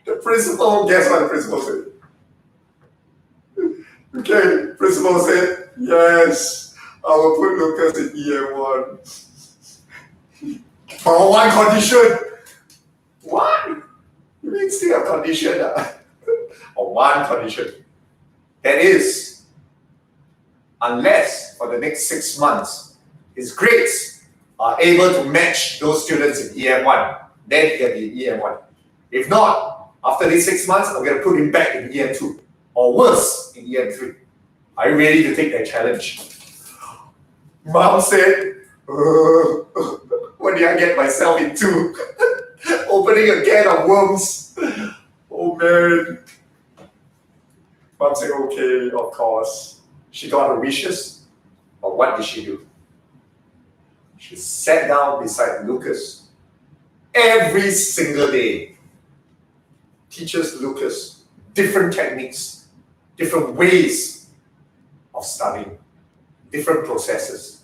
The principal, guess what the principal said? Okay, principal said, yes, I will put Lucas in EM1. For one condition. What? You mean still a condition? Or one condition. That is, unless for the next 6 months, his grades are able to match those students in EM1, then he can be in EM1. If not, after these 6 months, I'm going to put him back in EM2, or worse, in EM3. Are you ready to take that challenge? Mom said, what did I get myself into? Opening a can of worms. Oh man. Mom said, okay, of course. She got her wishes, but what did she do? She sat down beside Lucas every single day. Teaches Lucas different techniques, different ways of studying, different processes.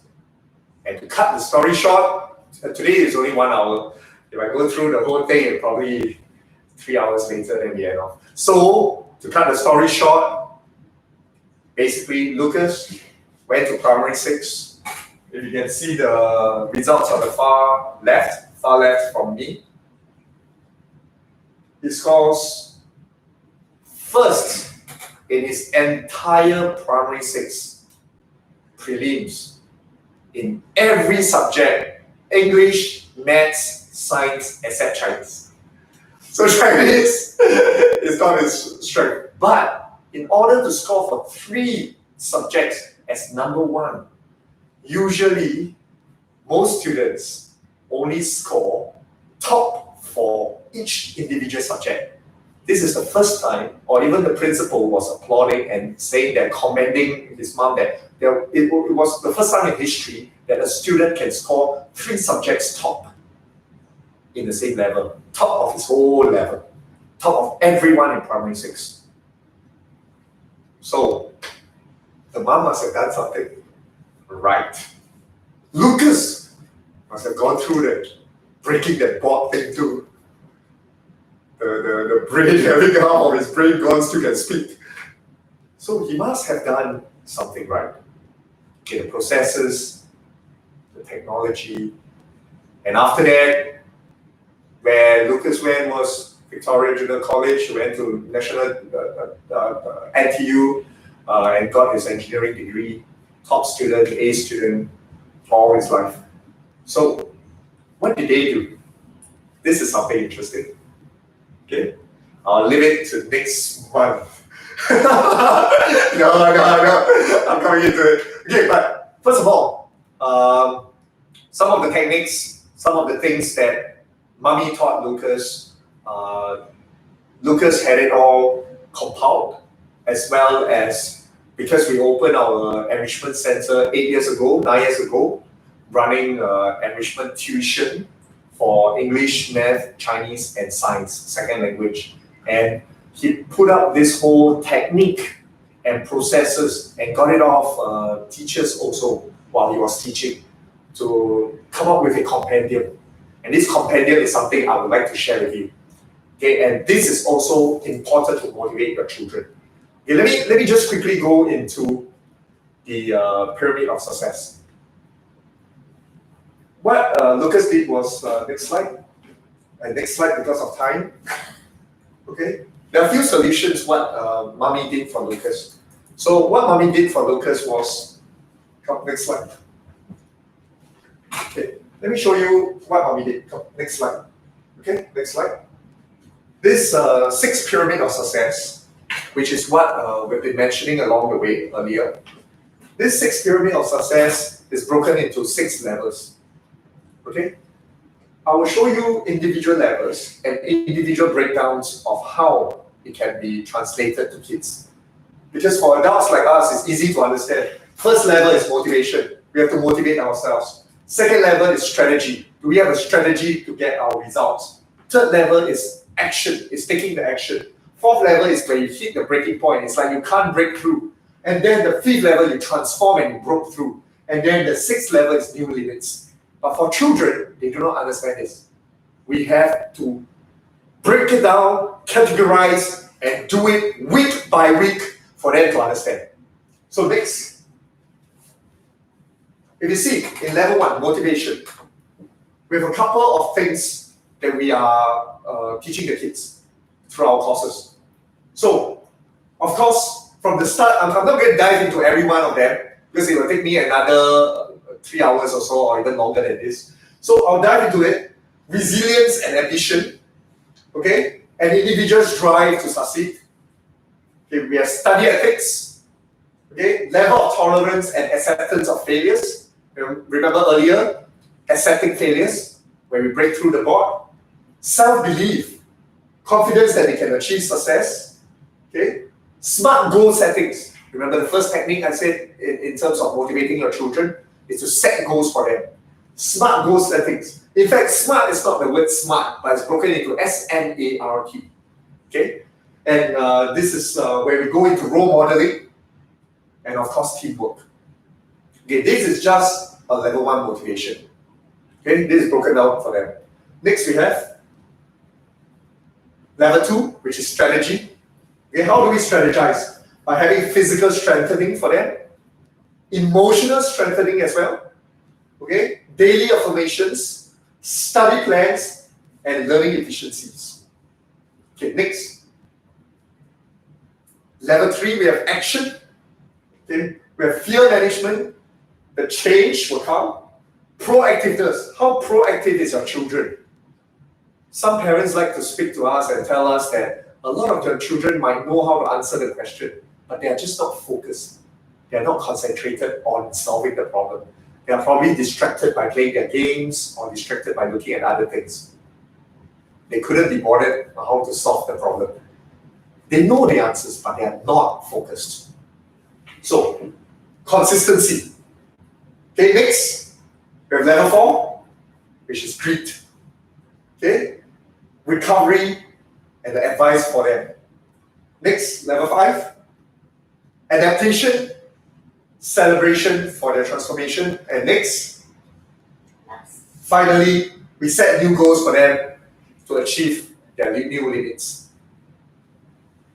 And to cut the story short, today is only 1 hour. If I go through the whole thing, it's probably 3 hours later than the end of. So, to cut the story short, basically Lucas went to primary 6. If you can see the results on the far left from me, he scores first in his entire primary 6 prelims in every subject: English, Maths, Science, except Chinese. So Chinese is not his strength. But in order to score for 3 subjects as number 1, usually most students only score top for each individual subject. This is the first time, or even the principal was applauding and saying that, commending his mom, that it was the first time in history that a student can score 3 subjects top in the same level, top of his whole level, top of everyone in primary 6. So, the mom must have done something right. Lucas must have gone through the breaking that board thing too. The brain, having half of his brain gone, still can speak. So he must have done something right. Okay, the processes, the technology, and after that, where Lucas went was Victoria Junior College. He went to National NTU and got his engineering degree. Top student, A student, for all his life. So, what did they do? This is something interesting. Okay, I'll leave it to next month. No, I'm coming into it. Okay, but first of all, some of the techniques, some of the things that Mommy taught Lucas, Lucas had it all compiled, as well as, because we opened our enrichment center 9 years ago, running enrichment tuition for English, Math, Chinese, and Science, second language. And he put up this whole technique and processes and got it off teachers also while he was teaching to come up with a compendium. And this compendium is something I would like to share with you. Okay, and this is also important to motivate your children. Okay, let me just quickly go into the pyramid of success. What Lucas did was, next slide, next slide because of time. Okay, there are a few solutions what Mommy did for Lucas. So what Mommy did for Lucas was, Come, next slide. Okay, let me show you what we did. Come, next slide. Okay, next slide. This 6 pyramid of success, which is what we've been mentioning along the way earlier. This 6 pyramid of success is broken into 6 levels. Okay, I will show you individual levels and individual breakdowns of how it can be translated to kids. Because for adults like us, it's easy to understand. First level is motivation. We have to motivate ourselves. Second level is strategy. Do we have a strategy to get our results? Third level is action, is taking the action. Fourth level is where you hit the breaking point. It's like you can't break through. And then the 5th level, you transform and you broke through. And then the 6th level is new limits. But for children, they do not understand this. We have to break it down, categorize, and do it week by week for them to understand. So next, if you see in level 1, motivation, we have a couple of things that we are teaching the kids through our courses. So, of course, from the start, I'm not going to dive into every one of them because it will take me another 3 hours or so, or even longer than this. So I'll dive into it. Resilience and ambition, okay? An individual's drive to succeed. Okay, we have study ethics, okay? Level of tolerance and acceptance of failures. Remember earlier, accepting failures, where we break through the board. Self-belief, confidence that they can achieve success, okay? Smart goal settings. Remember the first technique I said in terms of motivating your children is to set goals for them. Smart goal settings. In fact, smart is not the word smart, but it's broken into SMART, okay? And this is where we go into role modeling and of course teamwork. Okay, this is just a level 1 motivation. Okay, this is broken down for them. Next we have level 2, which is strategy. Okay, how do we strategize? By having physical strengthening for them, emotional strengthening as well. Okay, daily affirmations, study plans, and learning efficiencies. Okay, next. Level 3, we have action. Okay, we have fear management. The change will come. Proactiveness. How proactive is your children? Some parents like to speak to us and tell us that a lot of your children might know how to answer the question, but they are just not focused. They are not concentrated on solving the problem. They are probably distracted by playing their games or distracted by looking at other things. They couldn't be bothered on how to solve the problem. They know the answers, but they are not focused. So, consistency. Okay, next, we have level 4, which is greed. Okay, recovery and the advice for them. Next, level 5, adaptation, celebration for their transformation. And next, finally, we set new goals for them to achieve their new limits.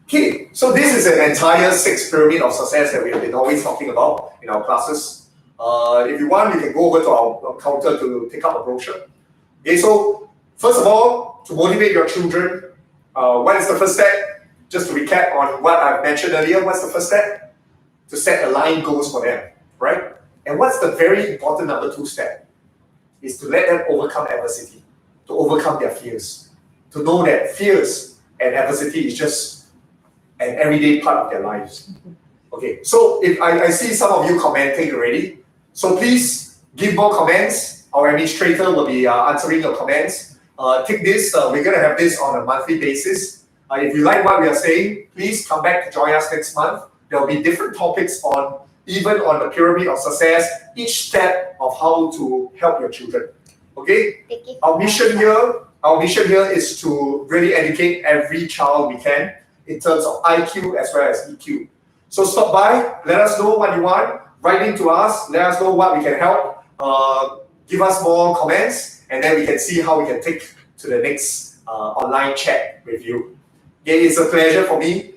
Okay, so this is an entire 6 pyramid of success that we have been always talking about in our classes. If you want, you can go over to our counter to take out a brochure. Okay, so first of all, to motivate your children, what is the first step? Just to recap on what I've mentioned earlier, what's the first step? To set aligned goals for them, right? And what's the very important number 2 step? Is to let them overcome adversity, to overcome their fears, to know that fears and adversity is just an everyday part of their lives. Okay, so if I see some of you commenting already, so please give more comments. Our administrator will be answering your comments. Take this, we're going to have this on a monthly basis. If you like what we are saying, please come back to join us next month. There will be different topics even on the pyramid of success, each step of how to help your children. Okay? Our mission here is to really educate every child we can in terms of IQ as well as EQ. So stop by, let us know what you want, write in to us, let us know what we can help, give us more comments, and then we can see how we can take to the next online chat with you. Okay, it's a pleasure for me.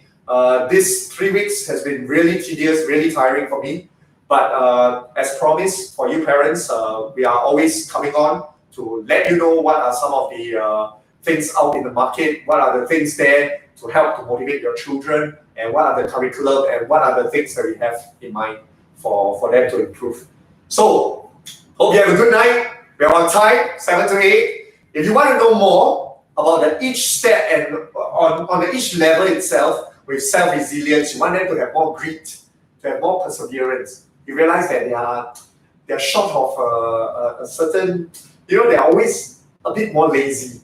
This 3 weeks has been really tedious, really tiring for me. But as promised for you parents, we are always coming on to let you know what are some of the things out in the market, what are the things there to help to motivate your children, and what are the curriculum and what are the things that we have in mind for them to improve. So, hope you have a good night. We're on time, 7 to 8. If you want to know more about each step and on each level itself with self-resilience, you want them to have more grit, to have more perseverance. You realize that they're short of a certain, they're always a bit more lazy.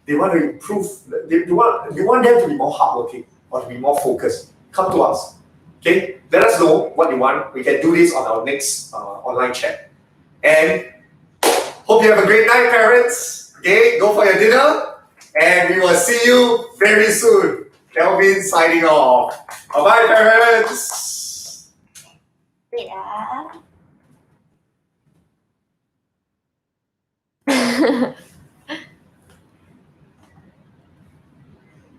They want to improve. You want them to be more hardworking or to be more focused. Come to us. Okay? Let us know what you want. We can do this on our next online chat. And hope you have a great night, parents. Okay? Go for your dinner. And we will see you very soon. Kelvin signing off. Bye-bye, parents. Yeah.